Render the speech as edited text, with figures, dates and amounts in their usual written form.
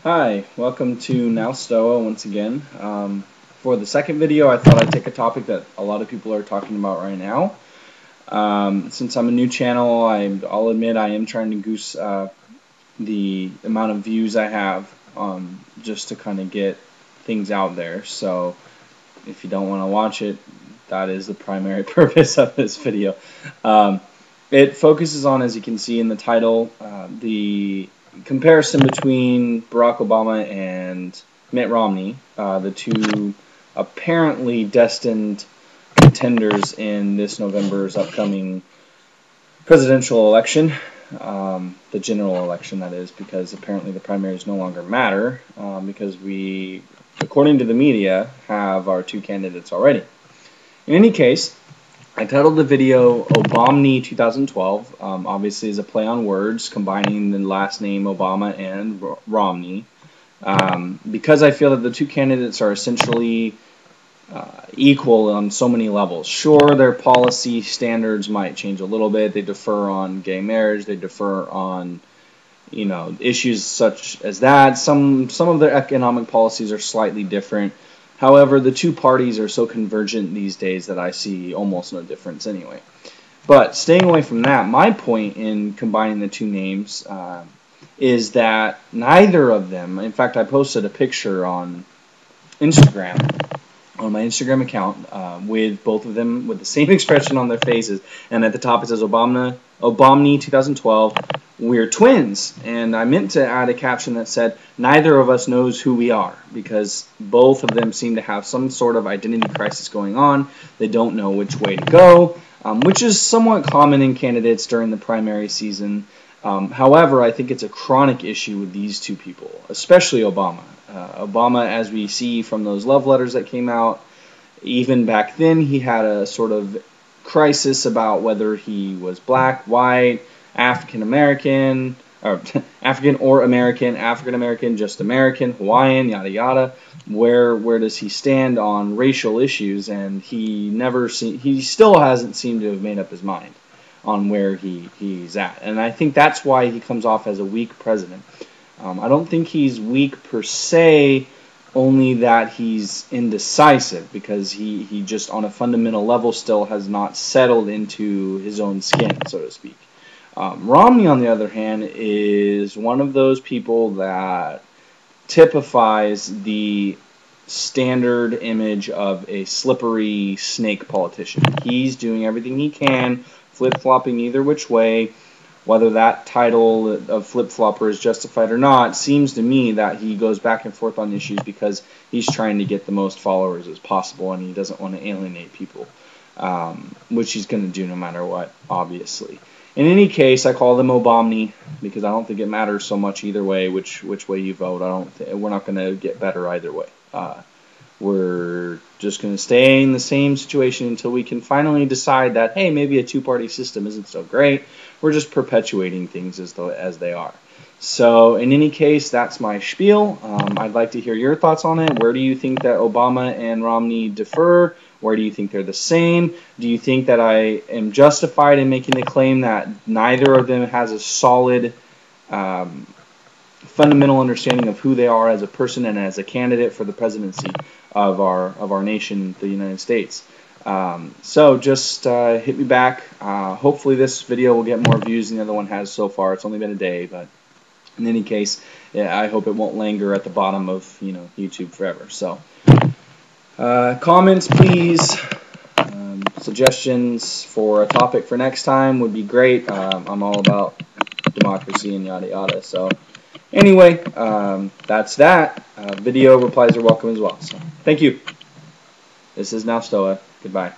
Hi, welcome to Now Stoa once again. For the second video, I thought I'd take a topic that a lot of people are talking about right now. Since I'm a new channel, I'll admit I am trying to goose the amount of views I have just to kind of get things out there. So if you don't want to watch it, that is the primary purpose of this video. It focuses on, as you can see in the title, the comparison between Barack Obama and Mitt Romney, the two apparently destined contenders in this November's upcoming presidential election, the general election, that is, because apparently the primaries no longer matter, because we, according to the media, have our two candidates already. In any case, I titled the video Obamney 2012, obviously as a play on words, combining the last name Obama and Romney, because I feel that the two candidates are essentially equal on so many levels. Sure, their policy standards might change a little bit. They differ on gay marriage. They differ on, issues such as that. Some of their economic policies are slightly different. However, the two parties are so convergent these days that I see almost no difference anyway. But staying away from that, my point in combining the two names is that neither of them, in fact, I posted a picture on Instagram, on my Instagram account, with both of them with the same expression on their faces, and at the top it says Obamney 2012, we're twins. And I meant to add a caption that said, neither of us knows who we are, because both of them seem to have some sort of identity crisis going on. They don't know which way to go, which is somewhat common in candidates during the primary season. However, I think it's a chronic issue with these two people, especially Obama. Obama, as we see from those love letters that came out, even back then he had a sort of crisis about whether he was black, white, African American, or African or American, African American, just American, Hawaiian, yada yada. Where does he stand on racial issues? And he still hasn't seemed to have made up his mind on where he's at. And I think that's why he comes off as a weak president. I don't think he's weak per se, only that he's indecisive, because he just on a fundamental level still has not settled into his own skin, so to speak. Romney, on the other hand, is one of those people that typifies the standard image of a slippery snake politician. He's doing everything he can, flip-flopping either which way. Whether that title of flip-flopper is justified or not, seems to me that he goes back and forth on issues because he's trying to get the most followers as possible, and he doesn't want to alienate people, which he's going to do no matter what, obviously. In any case, I call them Obamney because I don't think it matters so much either way which way you vote. We're not going to get better either way. We're just going to stay in the same situation until we can finally decide that, hey, maybe a two-party system isn't so great. We're just perpetuating things as they are. So in any case, that's my spiel. I'd like to hear your thoughts on it. Where do you think that Obama and Romney differ? Where do you think they're the same? Do you think that I am justified in making the claim that neither of them has a solid fundamental understanding of who they are as a person and as a candidate for the presidency of our nation, the United States? So just hit me back. Hopefully this video will get more views than the other one has so far. It's only been a day, but in any case, yeah, I hope it won't linger at the bottom of YouTube forever. So comments, please. Suggestions for a topic for next time would be great. I'm all about democracy and yada yada. So anyway, that's that. Video replies are welcome as well. So thank you. This is Now Stoa. Goodbye.